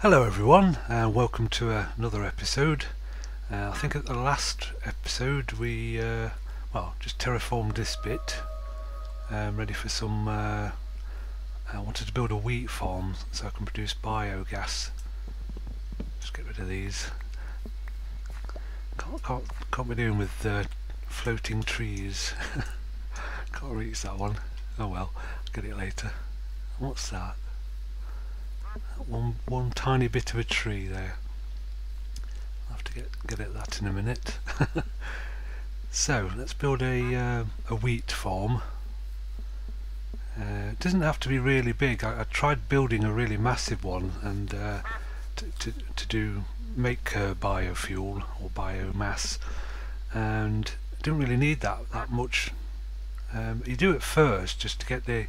Hello everyone, and welcome to another episode. I think at the last episode we just terraformed this bit, ready for some. I wanted to build a wheat farm so I can produce biogas. Just get rid of these. Can't be doing with floating trees. Can't reach that one. Oh well, I'll get it later. What's that? One tiny bit of a tree there. I'll have to get at that in a minute. So let's build a wheat farm. It doesn't have to be really big. I tried building a really massive one and to make biofuel or biomass, and didn't really need that much. You do it first just to get the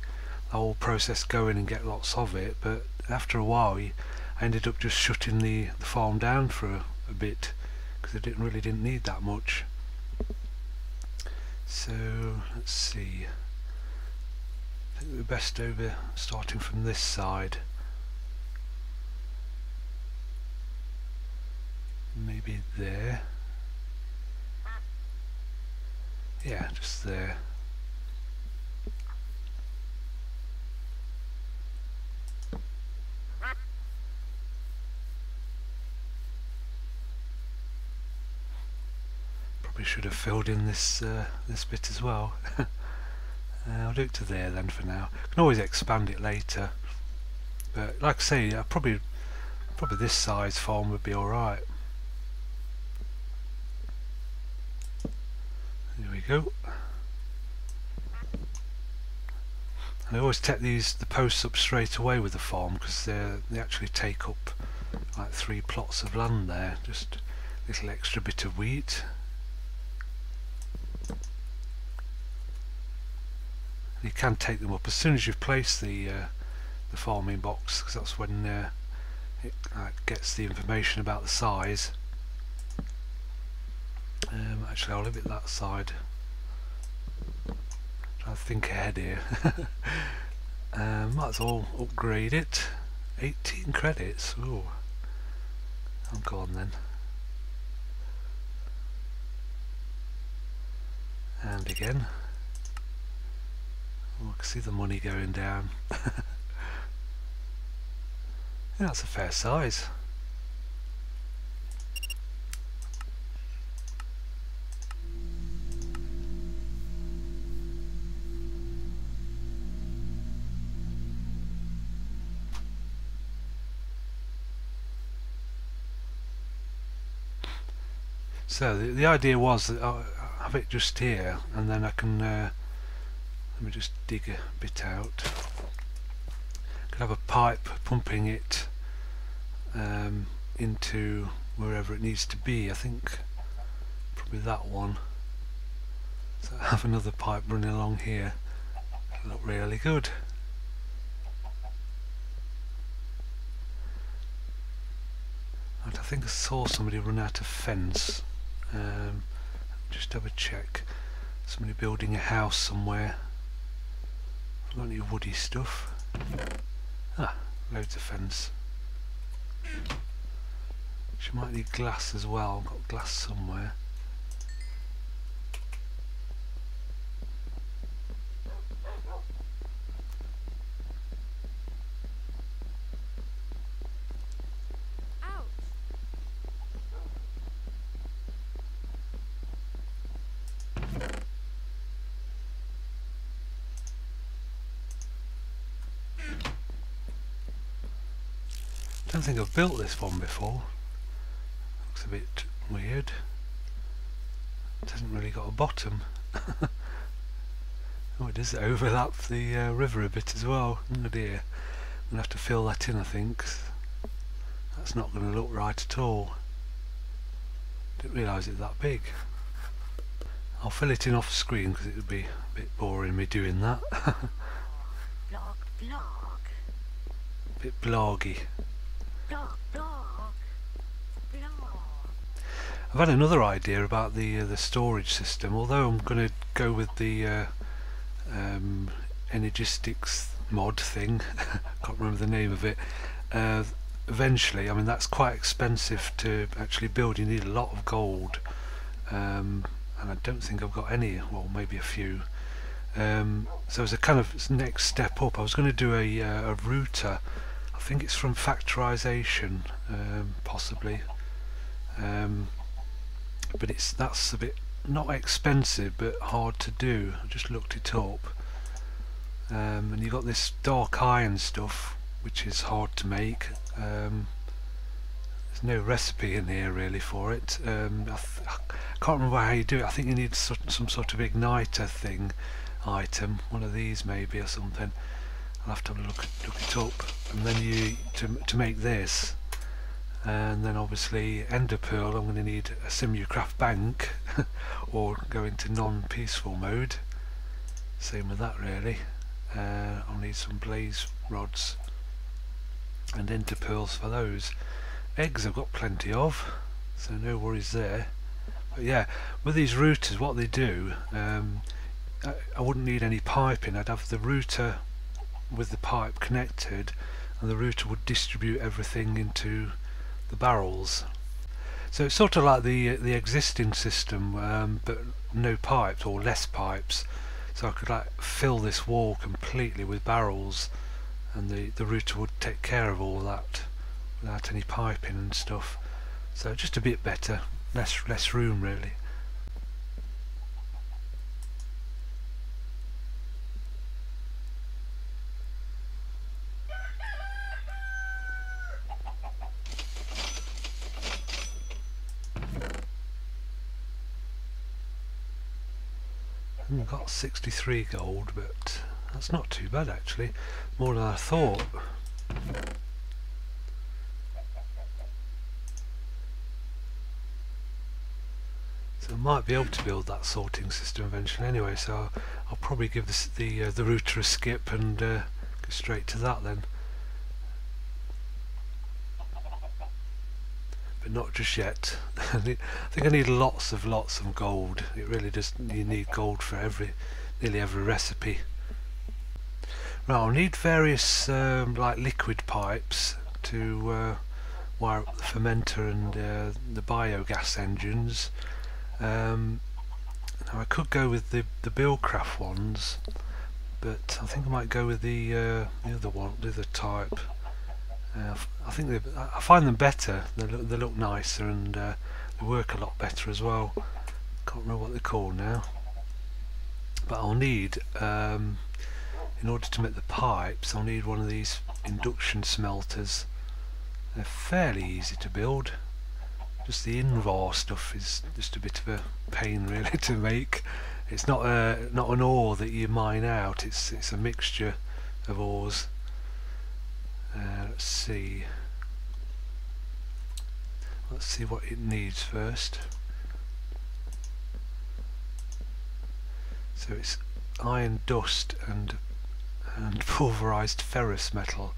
whole process going and get lots of it, but after a while I ended up just shutting the farm down for a bit because I really didn't need that much. So let's see, I think we're best over starting from this side, maybe there, yeah, just there. Probably should have filled in this bit as well. I'll do it to there then for now. I can always expand it later, but like I say, probably this size farm would be alright. There we go. I always take the posts up straight away with the farm because they actually take up like 3 plots of land there. Just a little extra bit of wheat. You can take them up as soon as you've placed the farming box, because that's when it gets the information about the size. Actually, I'll leave it that side. Trying to think ahead here. Might as well upgrade it. 18 credits. Ooh, I'm gone then. And again. Oh, I can see the money going down. Yeah, that's a fair size. So the idea was that I'll have it just here, and then I can let me just dig a bit out. I could have a pipe pumping it into wherever it needs to be. I think probably that one. So I have another pipe running along here. Look really good. And I think I saw somebody run out of fence. Just have a check. Somebody building a house somewhere. Got any woody stuff? Ah, loads of fence. She might need glass as well. I've got glass somewhere. I don't think I've built this one before. Looks a bit weird. It hasn't really got a bottom. Oh, it does overlap the river a bit as well. Oh dear. I'm going to have to fill that in, I think. That's not going to look right at all. Didn't realise it's that big. I'll fill it in off screen because it would be a bit boring me doing that. Blog. A bit bloggy. I've had another idea about the storage system, although I'm going to go with the Energistics mod thing. Can't remember the name of it. eventually, I mean that's quite expensive to actually build. You need a lot of gold, and I don't think I've got any, well maybe a few. So as a kind of next step up, I was going to do a router. I think it's from factorization, possibly, but that's a bit not expensive but hard to do. I just looked it up, and you've got this dark iron stuff which is hard to make. There's no recipe in here really for it. I can't remember how you do it. I think you need some sort of igniter thing, item, one of these maybe or something. I'll have to look it up. And then you to make this, and then obviously ender pearl. I'm going to need a Simucraft bank or go into non-peaceful mode. Same with that really. I'll need some blaze rods and ender pearls for those. Eggs I've got plenty of, so no worries there. But yeah, with these routers, what they do, I wouldn't need any piping. I'd have the router with the pipe connected, and the router would distribute everything into the barrels. So it's sort of like the existing system, but no pipes or less pipes. So I could like fill this wall completely with barrels, and the router would take care of all that without any piping and stuff. So just a bit better, less room really. I've got 63 gold, but that's not too bad actually, more than I thought. So I might be able to build that sorting system eventually anyway, so I'll probably give the router a skip and go straight to that then. But not just yet. I think I need lots of gold. It really does. You need gold for nearly every recipe. Right, I'll need various like liquid pipes to wire up the fermenter and the biogas engines. Now I could go with the Billcraft ones, but I think I might go with the other one, the other type. I think I find them better. They look nicer, and they work a lot better as well. Can't remember what they're called now. But I'll need, in order to make the pipes, I'll need one of these induction smelters. They're fairly easy to build. Just the invar stuff is just a bit of a pain really to make. It's not an ore that you mine out. It's a mixture of ores. Let's see what it needs first. So it's iron dust and pulverized ferrous metal.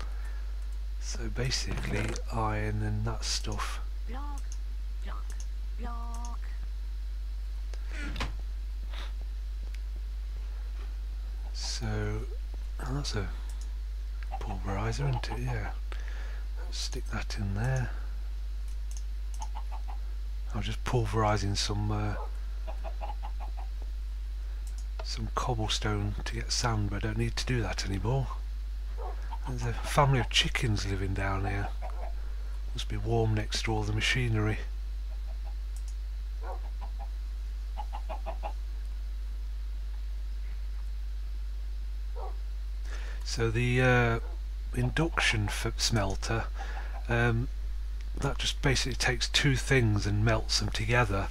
So basically iron and that stuff. Block, block, block. So that's a pulverizer, isn't it? Yeah. Stick that in there. I'm just pulverizing some cobblestone to get sand, but I don't need to do that anymore. There's a family of chickens living down here. Must be warm next to all the machinery. So the induction smelter, that just basically takes two things and melts them together.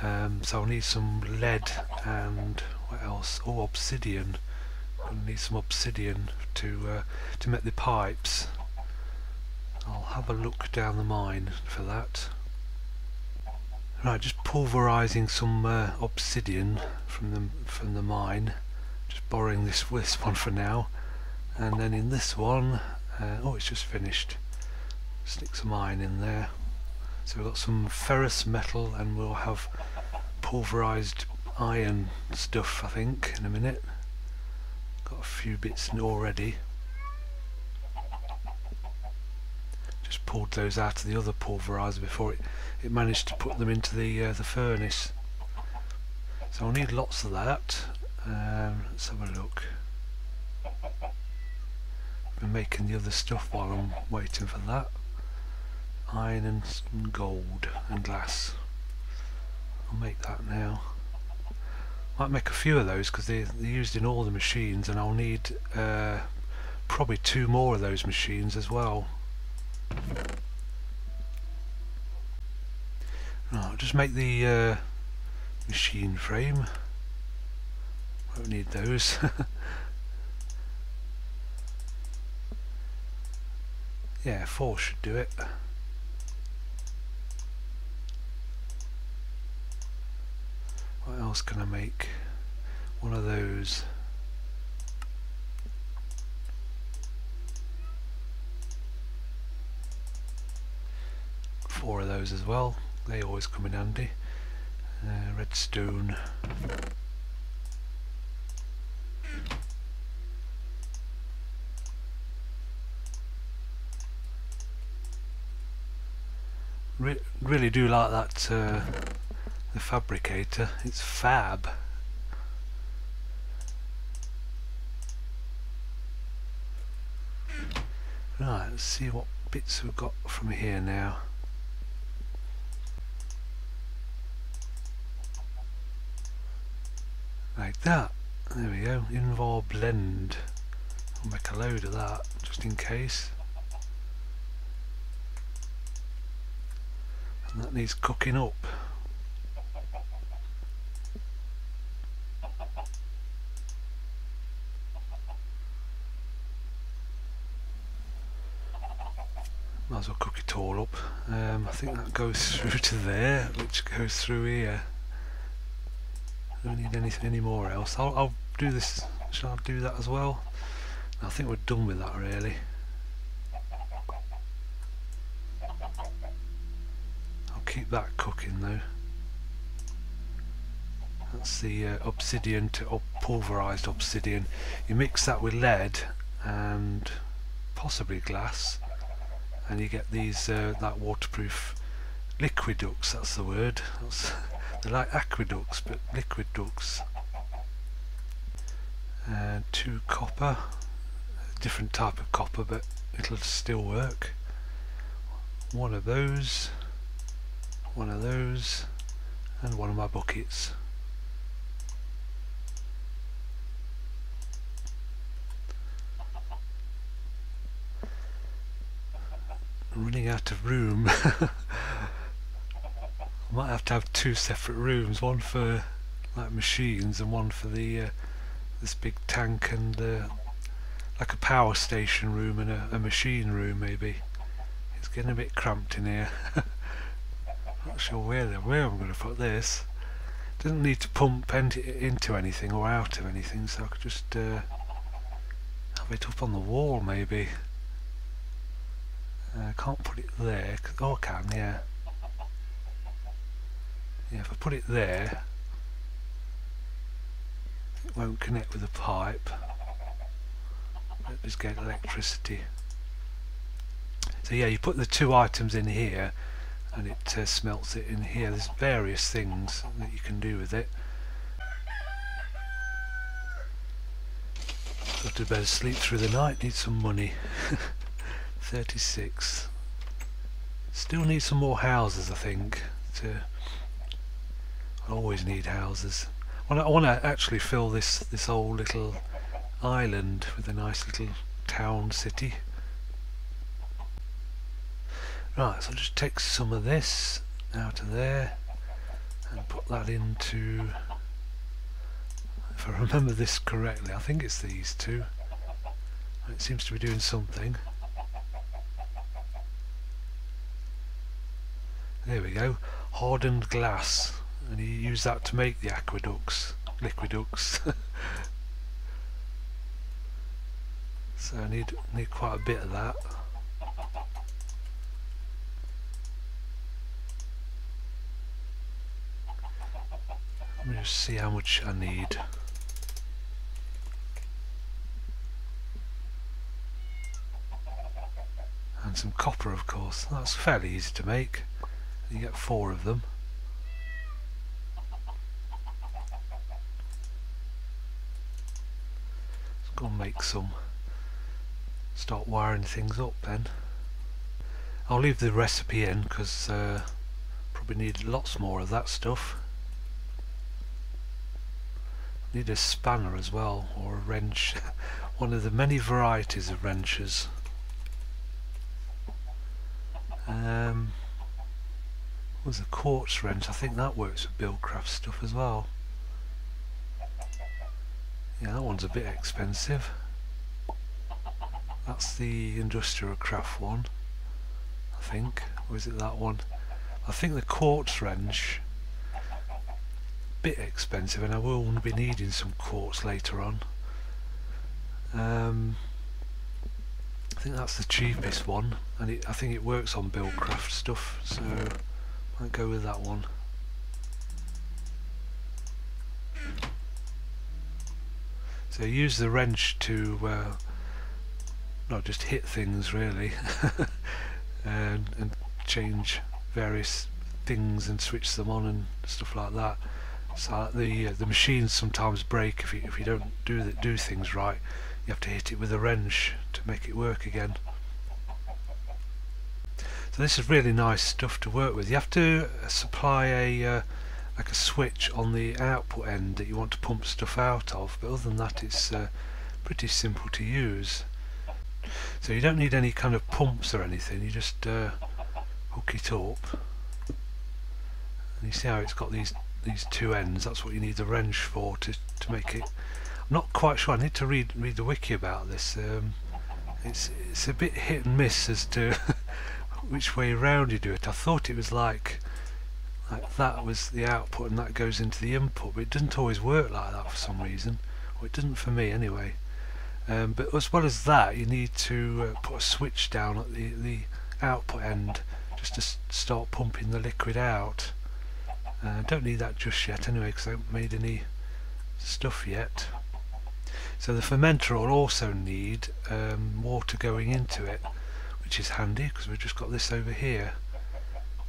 So I'll need some lead and what else? Oh, obsidian. I'll need some obsidian to make the pipes. I'll have a look down the mine for that. Right, just pulverizing some obsidian from the mine. Just borrowing this one for now. And then in this one, oh, it's just finished. Stick some iron in there. So we've got some ferrous metal, and we'll have pulverized iron stuff, I think, in a minute. Got a few bits already. just pulled those out of the other pulverizer before it managed to put them into the furnace. So I'll need lots of that. Let's have a look. Been making the other stuff while I'm waiting for that. Iron and some gold and glass. I'll make that now. Might make a few of those because they're used in all the machines, and I'll need probably 2 more of those machines as well. Right, I'll just make the machine frame. Won't need those. Yeah, 4 should do it. What else can I make? One of those. Four of those as well. They always come in handy. Redstone. Really do like that the fabricator. It's fab. Right, let's see what bits we've got from here now. Like that. There we go. Invar blend. I'll make a load of that just in case. And that needs cooking up. Might as well cook it all up. I think that goes through to there, which goes through here. I don't need any more else. I'll do this. Shall I do that as well? I think we're done with that really. I'll keep that cooking though. That's the obsidian to pulverised obsidian. You mix that with lead and possibly glass, and you get these that waterproof liquiducts. That's the word. They're like aqueducts, but liquid ducts. And 2 copper, a different type of copper, but it'll still work. One of those, and one of my buckets. I'm running out of room. I might have to have 2 separate rooms, one for like machines and one for the this big tank and like a power station room and a machine room maybe. It's getting a bit cramped in here. Not sure where I'm going to put this. Doesn't need to pump into anything or out of anything, so I could just have it up on the wall maybe. I can't put it there. Oh, I can, yeah. Yeah, if I put it there, it won't connect with the pipe. Let us get electricity. So yeah, you put the 2 items in here and it smelts it in here. There's various things that you can do with it. Got to better sleep through the night, need some money. 36. Still need some more houses, I think. I always need houses. I want to actually fill this whole little island with a nice little town city. Right, so I'll just take some of this out of there and put that into, if I remember this correctly, I think it's these 2. It seems to be doing something. There we go, hardened glass, and you use that to make the liquiducts. So I need quite a bit of that. Let me just see how much I need. And some copper, of course. That's fairly easy to make. You get 4 of them. Let's go and make some. Start wiring things up then. I'll leave the recipe in because probably need lots more of that stuff. Need a spanner as well, or a wrench. One of the many varieties of wrenches. Was a quartz wrench. I think that works with Buildcraft stuff as well. Yeah, that one's a bit expensive. That's the Industrial Craft one, I think. Or is it that one? I think the quartz wrench, bit expensive, and I will be needing some quartz later on. I think that's the cheapest one, and I think it works on Buildcraft stuff, so I'll go with that one. So use the wrench to not just hit things really, and change various things and switch them on and stuff like that. So the machines sometimes break if you don't do things right. You have to hit it with a wrench to make it work again. So this is really nice stuff to work with. You have to supply like a switch on the output end that you want to pump stuff out of, but other than that it's pretty simple to use. So you don't need any kind of pumps or anything, you just hook it up. And you see how it's got these 2 ends. That's what you need the wrench for, to make it. I'm not quite sure, I need to read the wiki about this. It's a bit hit and miss as to which way around you do it. I thought it was like that was the output and that goes into the input, but it doesn't always work like that for some reason. Well, it doesn't for me anyway. But as well as that, you need to put a switch down at the output end just to start pumping the liquid out. Don't need that just yet anyway, because I haven't made any stuff yet. So the fermenter will also need water going into it, which is handy because we've just got this over here.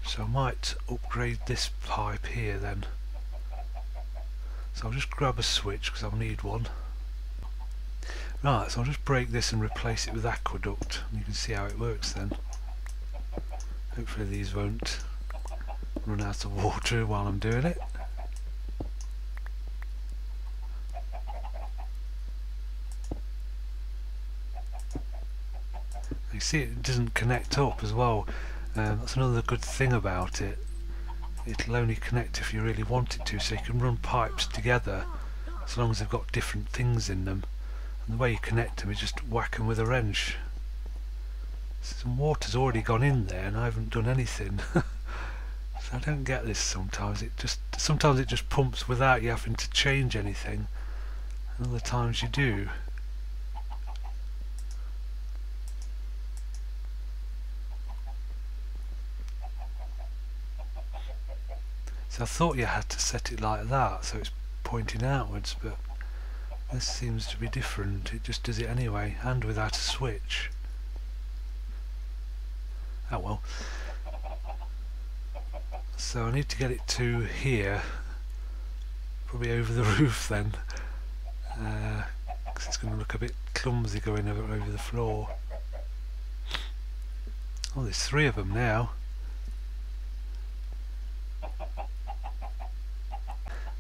So I might upgrade this pipe here then. So I'll just grab a switch because I'll need one. Right, so I'll just break this and replace it with Aqueduct, and you can see how it works then. Hopefully these won't run out of water while I'm doing it. You see it doesn't connect up as well. That's another good thing about it. It'll only connect if you really want it to, so you can run pipes together as long as they've got different things in them. And the way you connect them is just whack them with a wrench. Some water's already gone in there and I haven't done anything. So I don't get this sometimes. Sometimes it just pumps without you having to change anything, and other times you do. So I thought you had to set it like that so it's pointing outwards, but this seems to be different. It just does it anyway, and without a switch. Oh well. So I need to get it to here, probably over the roof then, because it's going to look a bit clumsy going over the floor. Oh, there's 3 of them now.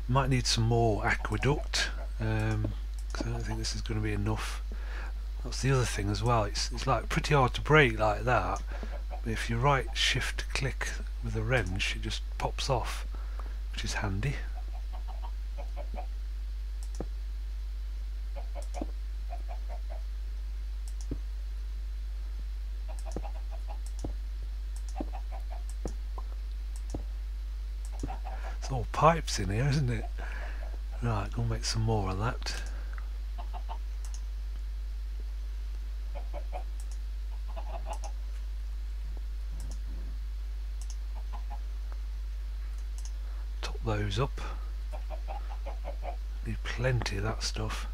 Might need some more Aqueduct, because I don't think this is going to be enough. That's the other thing as well, it's like pretty hard to break like that, but if you right shift click with a wrench it just pops off, which is handy. It's all pipes in here, isn't it? Right, go and make some more of that. Top those up. Need plenty of that stuff.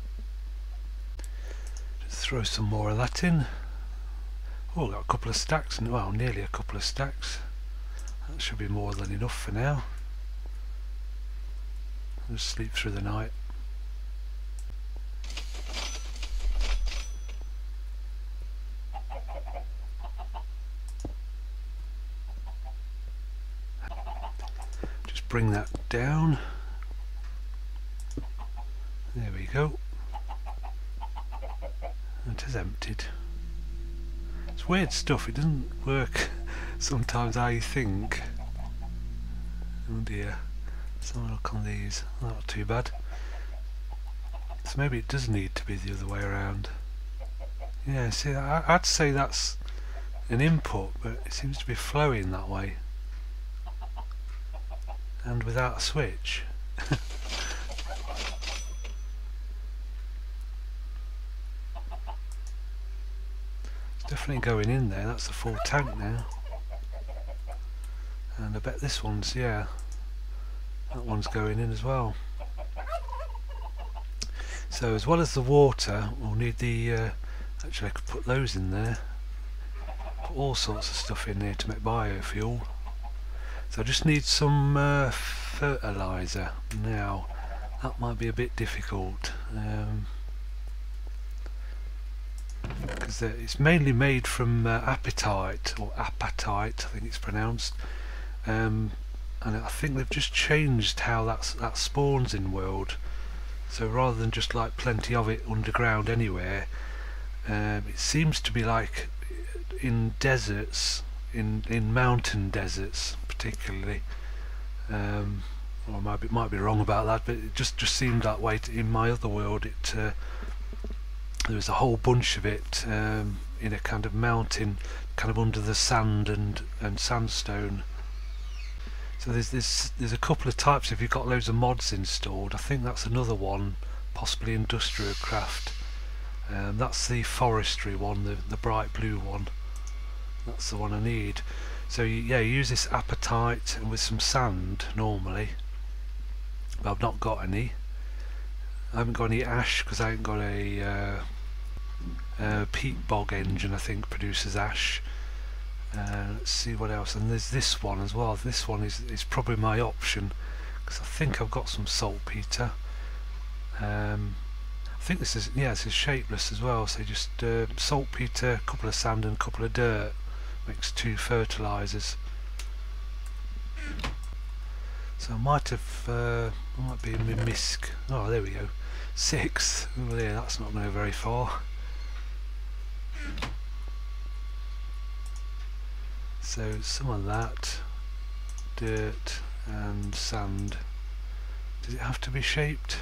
Just throw some more of that in. Oh, got a couple of stacks, and well, nearly a couple of stacks. That should be more than enough for now. I'll just sleep through the night. Just bring that down. There we go. It is emptied. It's weird stuff, it doesn't work sometimes how you think. Oh dear. Let's have a look on these. Not too bad. So maybe it does need to be the other way around. Yeah, see, I'd say that's an input, but it seems to be flowing that way. And without a switch. Definitely going in there, that's the full tank now. And I bet this one's, yeah, that one's going in as well. So as well as the water, we'll need the, actually I could put those in there. Put all sorts of stuff in there to make biofuel. So I just need some fertilizer. Now, that might be a bit difficult. Because it's mainly made from apatite, or apatite, I think it's pronounced, and I think they've just changed how that spawns in world. So rather than just like plenty of it underground anywhere, it seems to be like in deserts, in mountain deserts particularly. Or I might be wrong about that, but it just seemed that way in my other world. There was a whole bunch of it in a kind of mountain, kind of under the sand and sandstone. So there's a couple of types. If you've got loads of mods installed, I think that's another one, possibly industrial craft. That's the forestry one, the bright blue one. That's the one I need. So yeah, you use this apatite and with some sand normally. But I've not got any. I haven't got any ash because I haven't got a peat bog engine. I think produces ash. Let's see what else. And there's this one as well. This one is probably my option because I think I've got some saltpeter. I think this is shapeless as well. So just saltpeter, a couple of sand, and a couple of dirt makes 2 fertilizers. So I might be in my misc. Oh, there we go. 6. Oh, yeah, that's not going to go very far. So some of that, dirt and sand. Does it have to be shaped?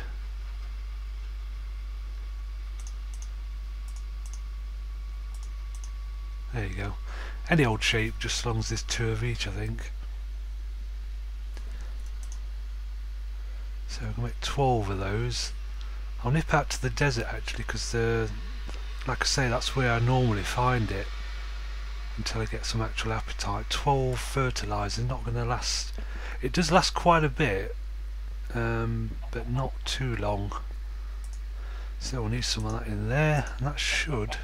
There you go. Any old shape, just as long as there's 2 of each, I think. So we're going to make 12 of those. I'll nip out to the desert actually, because like I say, that's where I normally find it until I get some actual apatite. 12 fertilizer, not going to last. It does last quite a bit, but not too long. So we'll need some of that in there, and that should